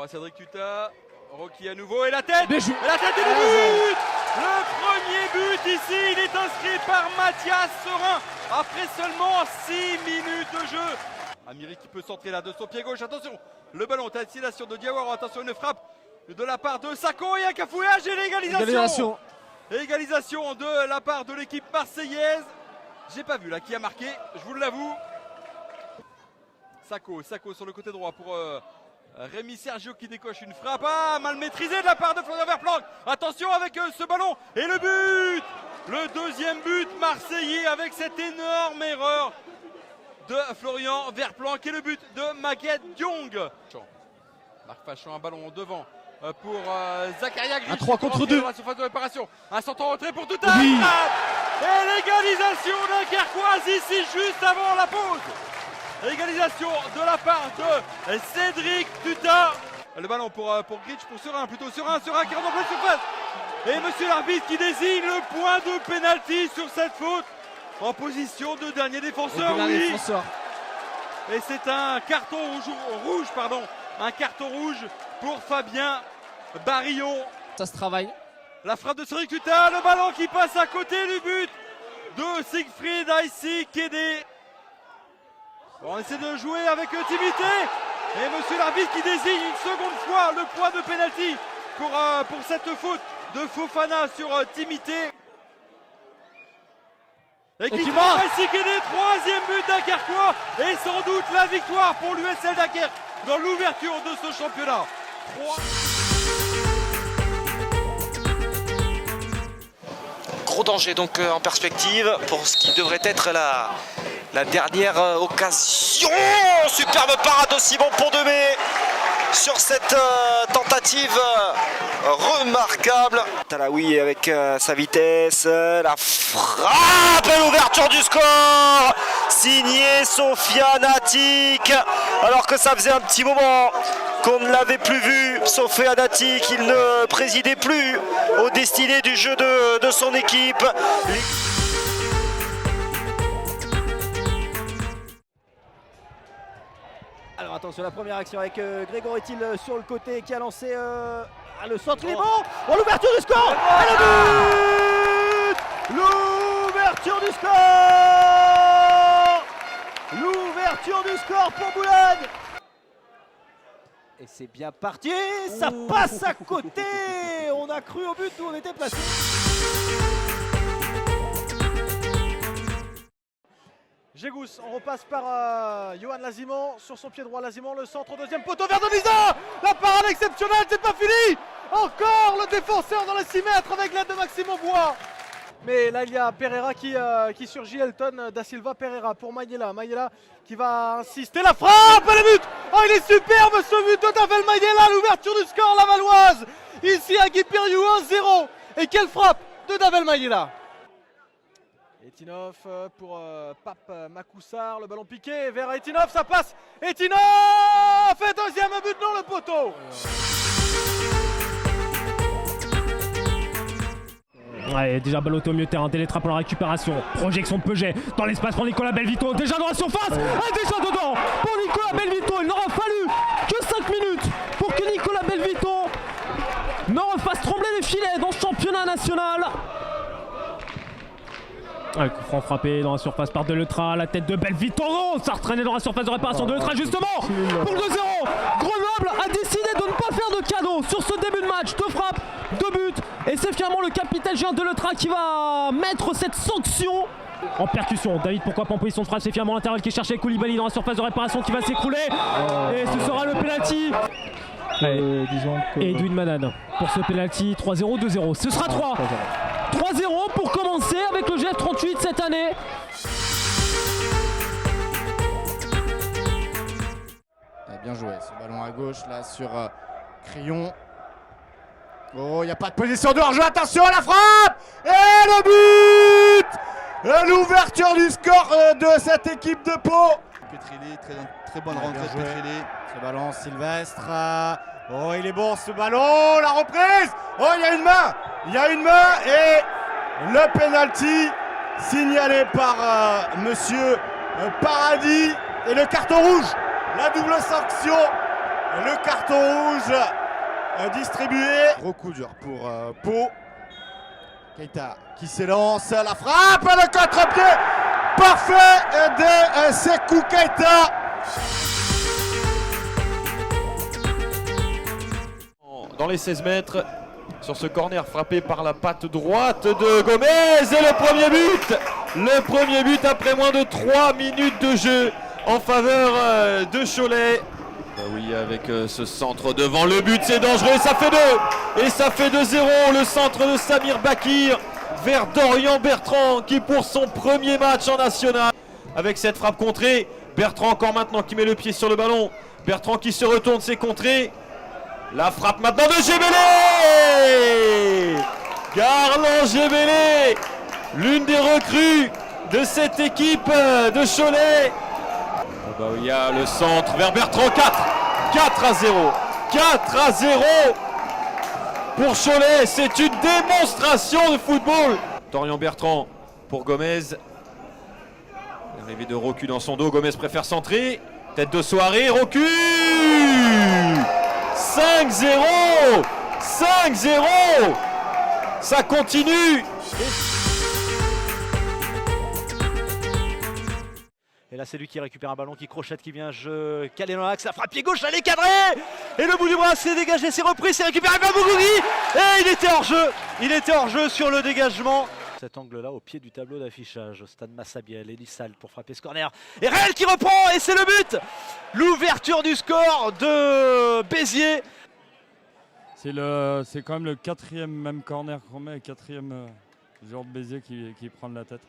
Cédric Tuta, Rocky à nouveau et la tête. Et la tête et le but. Le premier but ici, il est inscrit par Mathias Serin après seulement 6 minutes de jeu. Amiri qui peut centrer là de son pied gauche, attention, le ballon, t'as destination de Diawara, attention, une frappe de la part de Sako et un cafouillage et l'égalisation. Égalisation de la part de l'équipe marseillaise. J'ai pas vu là qui a marqué, je vous l'avoue. Sako sur le côté droit pour Rémi Sergio qui décoche une frappe mal maîtrisée de la part de Florian Verplanck. Attention avec ce ballon et le but. Le deuxième but marseillais avec cette énorme erreur de Florian Verplanck et le but de Maguette Diong. Marc Fachon, un ballon devant pour Zakaria Grich. Un 3 contre 2. La surface de réparation. Un centre en retrait pour Tuta. Oui. Et l'égalisation dunkerquoise ici juste avant la pause. Égalisation de la part de Cédric Tuta. Le ballon pour Grich, pour Serin, plutôt Serin qui rentre en pleine surface. Et monsieur l'arbitre qui désigne le point de pénalty sur cette faute. En position de dernier défenseur, oui. Et c'est un carton rouge, un carton rouge pour Fabien Barillon. Ça se travaille. La frappe de Cédric Tuta, le ballon qui passe à côté du but de Siegfried Aïssi Kédé. On essaie de jouer avec Timité. Et monsieur l'arbitre qui désigne une seconde fois le point de pénalty pour cette faute de Fofana sur Timité. Et qui marque Aïssi Kédé, troisième but dunkerquois et sans doute la victoire pour l'USL Dunkerque dans l'ouverture de ce championnat. Gros danger donc en perspective pour ce qui devrait être la dernière occasion. Superbe parade de Simon Pont-de-Mai sur cette tentative remarquable. Talaoui avec sa vitesse, la frappe et l'ouverture du score signé Sofiane Attic, alors que ça faisait un petit moment qu'on ne l'avait plus vu. Sofiane Attic, il ne présidait plus aux destinées du jeu de son équipe. Alors attention, la première action avec Grégory Thiel sur le côté qui a lancé le centre, il est bon. Oh, l'ouverture du score. Et le but. L'ouverture du score. L'ouverture du score pour Boulogne. Et c'est bien parti, ça passe à côté. On a cru au but où on était placé. Gégous, on repasse par Johan Lazimon sur son pied droit. Lazimon, le centre, deuxième poteau vers Denisa. La parade exceptionnelle, c'est pas fini. Encore le défenseur dans les 6 mètres avec l'aide de Maxime Aubois. Mais là, il y a Pereira qui surgit. Elton da Silva Pereira pour Mayela. Mayela qui va insister. La frappe et le but. Oh, il est superbe ce but de Davel Mayela. L'ouverture du score lavalloise. Ici à Guipiriou 1-0. Et quelle frappe de Davel Mayela. Etinov pour Pape Makoussar, le ballon piqué vers Etinov, ça passe. Etinov fait deuxième but, non, le poteau. Ouais, déjà Baloto au milieu de terrain, Télétra pour la récupération. Projection de Peuget dans l'espace pour Nicolas Belvito. Déjà dans la surface, déjà dedans pour Nicolas Belvito. Il n'aura fallu que 5 minutes pour que Nicolas Belvito ne refasse trembler les filets dans ce championnat national. Le coup franc frappé dans la surface par Deletra, la tête de Belvito, non, ça retraînait dans la surface de réparation de Deletra justement pour le 2-0. Grenoble a décidé de ne pas faire de cadeau sur ce début de match, 2 frappes, 2 buts, et c'est finalement le capitaine Jean Deletra qui va mettre cette sanction. En percussion, David pourquoi pas en position de frappe, c'est finalement l'intervalle qui cherchait Koulibaly dans la surface de réparation qui va s'écrouler, et ce sera le penalty. Et Edwin Manan pour ce penalty, 3-0, 2-0, ce sera 3-0 pour commencer avec le GF38 cette année. Bien joué, ce ballon à gauche là sur Crillon. Oh, il n'y a pas de position de hors-jeu, attention à la frappe. Et le but. L'ouverture du score de cette équipe de Pau. Petrilli, très bonne rentrée de Petrilli. Ce ballon Sylvestre. Oh, il est bon ce ballon, la reprise. Oh, il y a une main et le penalty signalé par monsieur Paradis et le carton rouge. La double sanction Le carton rouge distribué. Gros coup dur pour Pau. Keita qui s'élance, la frappe, le contre-pied parfait de Sékou Keita. Dans les 16 mètres, sur ce corner frappé par la patte droite de Gomez, et le premier but après moins de 3 minutes de jeu en faveur de Cholet. Bah oui, avec ce centre devant le but, c'est dangereux, et ça fait 2, et ça fait 2-0. Le centre de Samir Bakir vers Dorian Bertrand qui pour son premier match en national. Avec cette frappe contrée, Bertrand encore maintenant qui met le pied sur le ballon, Bertrand qui se retourne, c'est contré. La frappe maintenant de Gébélé, Garland Gébélé, l'une des recrues de cette équipe de Cholet. Bah, il y a le centre vers Bertrand, 4-0 pour Cholet, c'est une démonstration de football. Dorian Bertrand pour Gomez, l'arrivée de Rocu dans son dos, Gomez préfère centrer, tête de soirée, Rocu, 5-0, ça continue. Et là c'est lui qui récupère un ballon, qui crochette, qui vient caler dans l'axe, la frappe pied gauche, elle est cadrée. Et le bout du bras c'est dégagé, c'est repris, c'est récupéré par Bougouri. Et il était hors jeu sur le dégagement. Cet angle-là au pied du tableau d'affichage. Stade Massabielle, Elissal pour frapper ce corner. Et Réal qui reprend et c'est le but. L'ouverture du score de Béziers. C'est quand même le 4e même corner qu'on met, 4e joueur de Béziers qui prend de la tête.